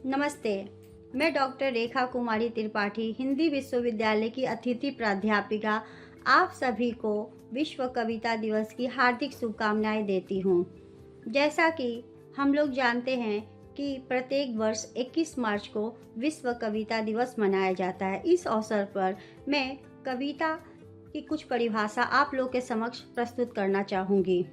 नमस्ते। मैं डॉक्टर रेखा कुमारी त्रिपाठी, हिंदी विश्वविद्यालय की अतिथि प्राध्यापिका, आप सभी को विश्व कविता दिवस की हार्दिक शुभकामनाएं देती हूँ। जैसा कि हम लोग जानते हैं कि प्रत्येक वर्ष 21 मार्च को विश्व कविता दिवस मनाया जाता है। इस अवसर पर मैं कविता की कुछ परिभाषा आप लोग के समक्ष प्रस्तुत करना चाहूँगी।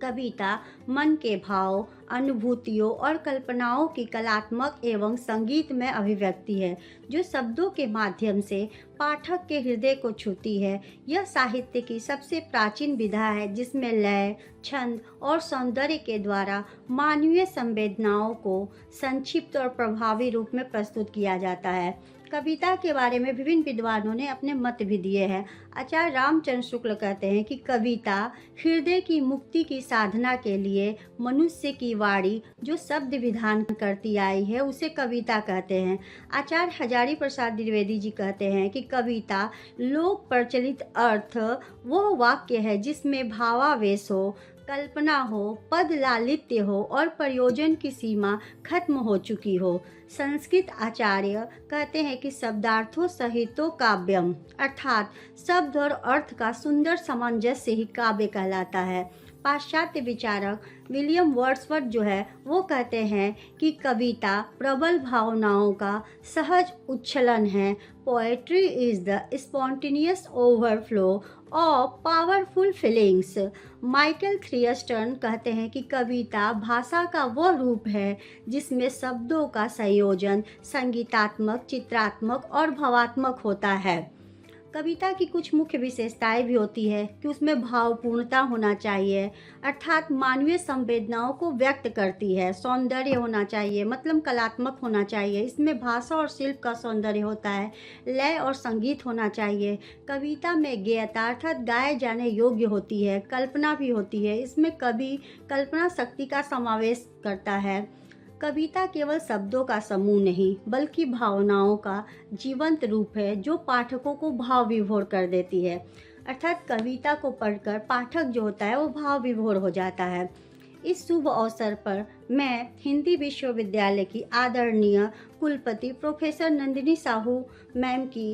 कविता मन के भाव, अनुभूतियों और कल्पनाओं की कलात्मक एवं संगीतमय अभिव्यक्ति है, जो शब्दों के माध्यम से पाठक के हृदय को छूती है। यह साहित्य की सबसे प्राचीन विधा है, जिसमें लय, छंद और सौंदर्य के द्वारा मानवीय संवेदनाओं को संक्षिप्त और प्रभावी रूप में प्रस्तुत किया जाता है। कविता के बारे में विभिन्न विद्वानों ने अपने मत भी दिए हैं। आचार्य रामचंद्र शुक्ल कहते हैं कि कविता हृदय की मुक्ति की साधना के लिए मनुष्य की वाणी जो शब्द विधान करती आई है, उसे कविता कहते हैं। आचार्य हजारी प्रसाद द्विवेदी जी कहते हैं कि कविता लोक प्रचलित अर्थ वो वाक्य है जिसमें भावावेश हो, कल्पना हो, पद लालित्य हो और प्रयोजन की सीमा खत्म हो चुकी हो। संस्कृत आचार्य कहते हैं कि शब्दार्थों सहितो काव्यम, अर्थात शब्द और अर्थ का सुंदर सामंजस्य ही काव्य कहलाता है। पाश्चात्य विचारक विलियम वर्ड्सवर्थ जो है वो कहते हैं कि कविता प्रबल भावनाओं का सहज उच्छलन है। Poetry is the spontaneous overflow of powerful feelings. Michael थ्रियस्टन कहते हैं कि कविता भाषा का वह रूप है जिसमें शब्दों का संयोजन संगीतात्मक, चित्रात्मक और भावात्मक होता है। कविता की कुछ मुख्य विशेषताएं भी होती है कि उसमें भावपूर्णता होना चाहिए, अर्थात मानवीय संवेदनाओं को व्यक्त करती है। सौंदर्य होना चाहिए, मतलब कलात्मक होना चाहिए, इसमें भाषा और शिल्प का सौंदर्य होता है। लय और संगीत होना चाहिए। कविता में गेयता अर्थात गाए जाने योग्य होती है। कल्पना भी होती है, इसमें कवि कल्पना शक्ति का समावेश करता है। कविता केवल शब्दों का समूह नहीं, बल्कि भावनाओं का जीवंत रूप है जो पाठकों को भाव विभोर कर देती है। अर्थात कविता को पढ़कर पाठक जो होता है वो भाव विभोर हो जाता है। इस शुभ अवसर पर मैं हिंदी विश्वविद्यालय की आदरणीय कुलपति प्रोफेसर नंदिनी साहू मैम की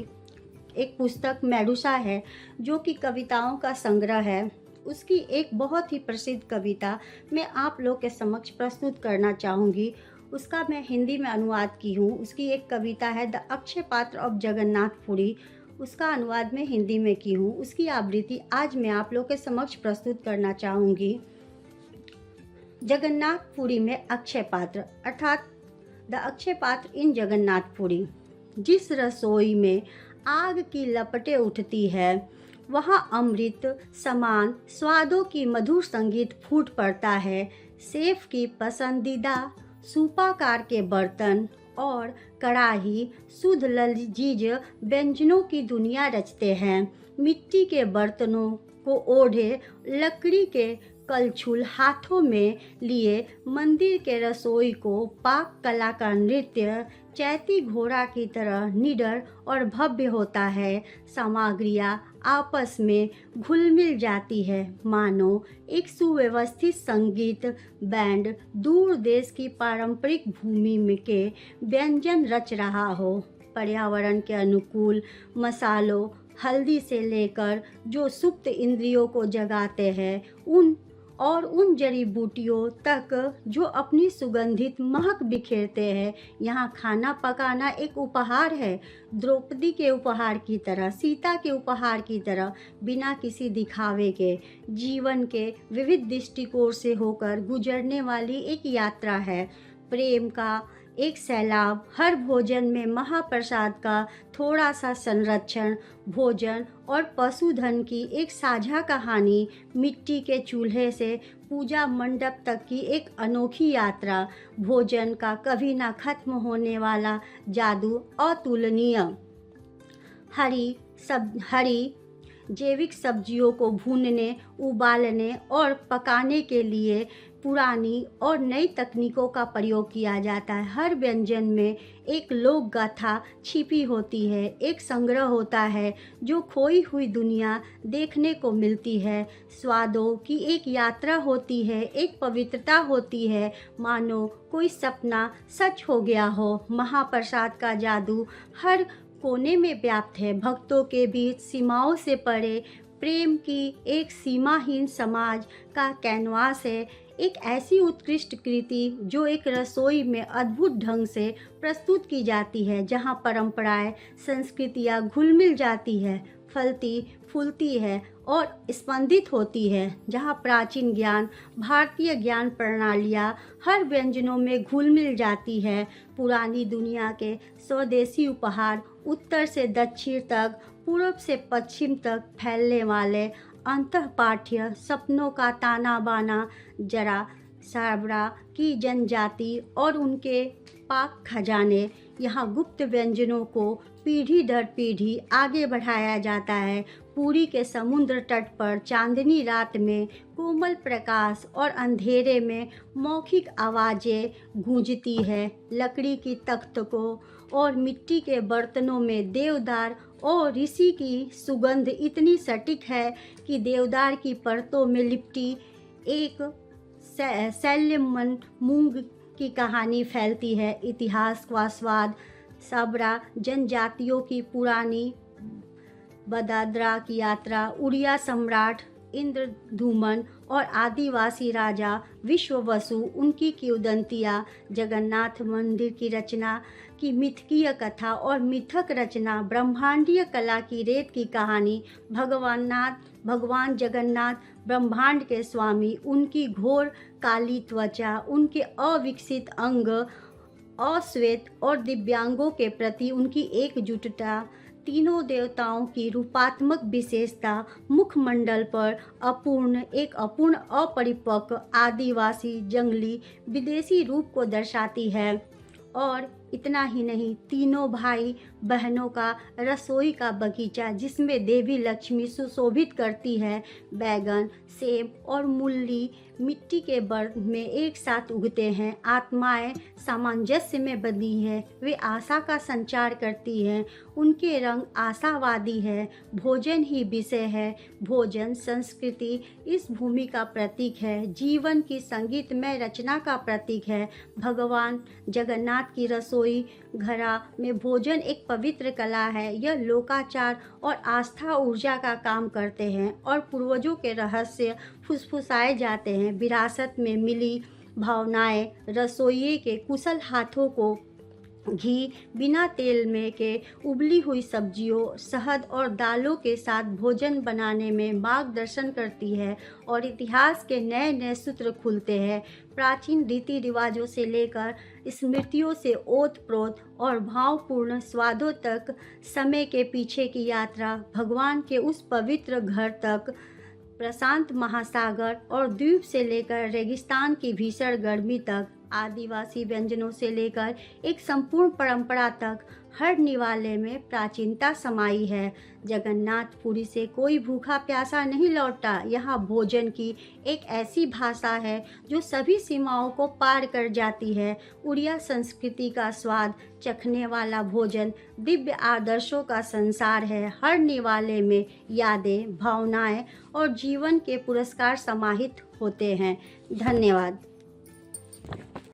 एक पुस्तक मेडुसा है, जो कि कविताओं का संग्रह है, उसकी एक बहुत ही प्रसिद्ध कविता मैं आप लोग के समक्ष प्रस्तुत करना चाहूँगी। उसका मैं हिंदी में अनुवाद की हूँ। उसकी एक कविता है द अक्षय पात्र ऑफ जगन्नाथपुरी, उसका अनुवाद मैं हिंदी में की हूँ। उसकी आवृत्ति आज मैं आप लोग के समक्ष प्रस्तुत करना चाहूँगी। जगन्नाथपुरी में अक्षय पात्र अर्थात द अक्षय पात्र इन जगन्नाथपुरी। जिस रसोई में आग की लपटें उठती है, वहाँ अमृत समान स्वादों की मधुर संगीत फूट पड़ता है। शेफ की पसंदीदा सूपाकार के बर्तन और कढ़ाई शुद्ध लजीज व्यंजनों की दुनिया रचते हैं। मिट्टी के बर्तनों को ओढ़े, लकड़ी के कलछुल हाथों में लिए मंदिर के रसोई को पाक कला का नृत्य चैती घोड़ा की तरह निडर और भव्य होता है। सामग्रियाँ आपस में घुल मिल जाती है, मानो एक सुव्यवस्थित संगीत बैंड दूर देश की पारंपरिक भूमि में के व्यंजन रच रहा हो। पर्यावरण के अनुकूल मसालों, हल्दी से लेकर जो सुप्त इंद्रियों को जगाते हैं, उन जड़ी बूटियों तक जो अपनी सुगंधित महक बिखेरते हैं। यहाँ खाना पकाना एक उपहार है, द्रौपदी के उपहार की तरह, सीता के उपहार की तरह, बिना किसी दिखावे के। जीवन के विविध दृष्टिकोण से होकर गुजरने वाली एक यात्रा है। प्रेम का एक सैलाब, हर भोजन में महाप्रसाद का थोड़ा सा संरक्षण, भोजन और पशुधन की एक साझा कहानी, मिट्टी के चूल्हे से पूजा मंडप तक की एक अनोखी यात्रा, भोजन का कभी ना खत्म होने वाला जादू अतुलनीय। हरी जैविक सब्जियों को भूनने, उबालने और पकाने के लिए पुरानी और नई तकनीकों का प्रयोग किया जाता है। हर व्यंजन में एक लोक गाथा छिपी होती है, एक संग्रह होता है जो खोई हुई दुनिया देखने को मिलती है। स्वादों की एक यात्रा होती है, एक पवित्रता होती है, मानो कोई सपना सच हो गया हो। महाप्रसाद का जादू हर कोने में व्याप्त है, भक्तों के बीच सीमाओं से परे प्रेम की एक सीमाहीन समाज का कैनवास है। एक ऐसी उत्कृष्ट कृति जो एक रसोई में अद्भुत ढंग से प्रस्तुत की जाती है, जहाँ परंपराएं, संस्कृतियाँ घुल मिल जाती है, फलती फूलती है और स्पंदित होती है, जहाँ प्राचीन ज्ञान, भारतीय ज्ञान प्रणालियाँ हर व्यंजनों में घुल मिल जाती है। पुरानी दुनिया के स्वदेशी उपहार उत्तर से दक्षिण तक, पूर्व से पश्चिम तक फैलने वाले अंतःपाठ्य सपनों का ताना बाना, जरा साबरा की जनजाति और उनके पाक खजाने, यहाँ गुप्त व्यंजनों को पीढ़ी दर पीढ़ी आगे बढ़ाया जाता है। पुरी के समुद्र तट पर चांदनी रात में कोमल प्रकाश और अंधेरे में मौखिक आवाज़ें गूंजती है। लकड़ी की तख्त को और मिट्टी के बर्तनों में देवदार और ऋषि की सुगंध इतनी सटीक है कि देवदार की परतों में लिपटी एक शैल्यमन मूंग की कहानी फैलती है। इतिहास का स्वाद साबरा जनजातियों की पुरानी बदादरा की यात्रा, उड़िया सम्राट इंद्रधूमन और आदिवासी राजा विश्ववसु, उनकी किंवदंतियाँ, जगन्नाथ मंदिर की रचना की मिथकीय कथा और मिथक रचना, ब्रह्मांडीय कला की रेत की कहानी, भगवान जगन्नाथ ब्रह्मांड के स्वामी, उनकी घोर काली त्वचा, उनके अविकसित अंग, अश्वेत और दिव्यांगों के प्रति उनकी एकजुटता, तीनों देवताओं की रूपात्मक विशेषता, मुखमंडल पर अपूर्ण अपरिपक्व आदिवासी जंगली विदेशी रूप को दर्शाती है। और इतना ही नहीं, तीनों भाई बहनों का रसोई का बगीचा, जिसमें देवी लक्ष्मी सुशोभित करती है। बैगन, सेब और मूली मिट्टी के बर्तन में एक साथ उगते हैं। आत्माएं सामंजस्य में बंधी है, वे आशा का संचार करती हैं, उनके रंग आशावादी है। भोजन ही विषय है, भोजन संस्कृति इस भूमि का प्रतीक है, जीवन की संगीतमय रचना का प्रतीक है। भगवान जगन्नाथ की रसोई घरा में भोजन एक पवित्र कला है। यह लोकाचार और आस्था ऊर्जा का काम करते हैं और पूर्वजों के रहस्य फुसफुसाए जाते हैं। विरासत में मिली भावनाएं रसोइये के कुशल हाथों को घी, बिना तेल में के उबली हुई सब्जियों, शहद और दालों के साथ भोजन बनाने में मार्गदर्शन करती है और इतिहास के नए नए सूत्र खुलते हैं। प्राचीन रीति रिवाजों से लेकर स्मृतियों से ओत-प्रोत और भावपूर्ण स्वादों तक, समय के पीछे की यात्रा भगवान के उस पवित्र घर तक, प्रशांत महासागर और द्वीप से लेकर रेगिस्तान की भीषण गर्मी तक, आदिवासी व्यंजनों से लेकर एक संपूर्ण परंपरा तक, हर निवाले में प्राचीनता समाई है। जगन्नाथपुरी से कोई भूखा प्यासा नहीं लौटा। यहाँ भोजन की एक ऐसी भाषा है जो सभी सीमाओं को पार कर जाती है। उड़िया संस्कृति का स्वाद चखने वाला भोजन दिव्य आदर्शों का संसार है। हर निवाले में यादें, भावनाएं और जीवन के पुरस्कार समाहित होते हैं। धन्यवाद।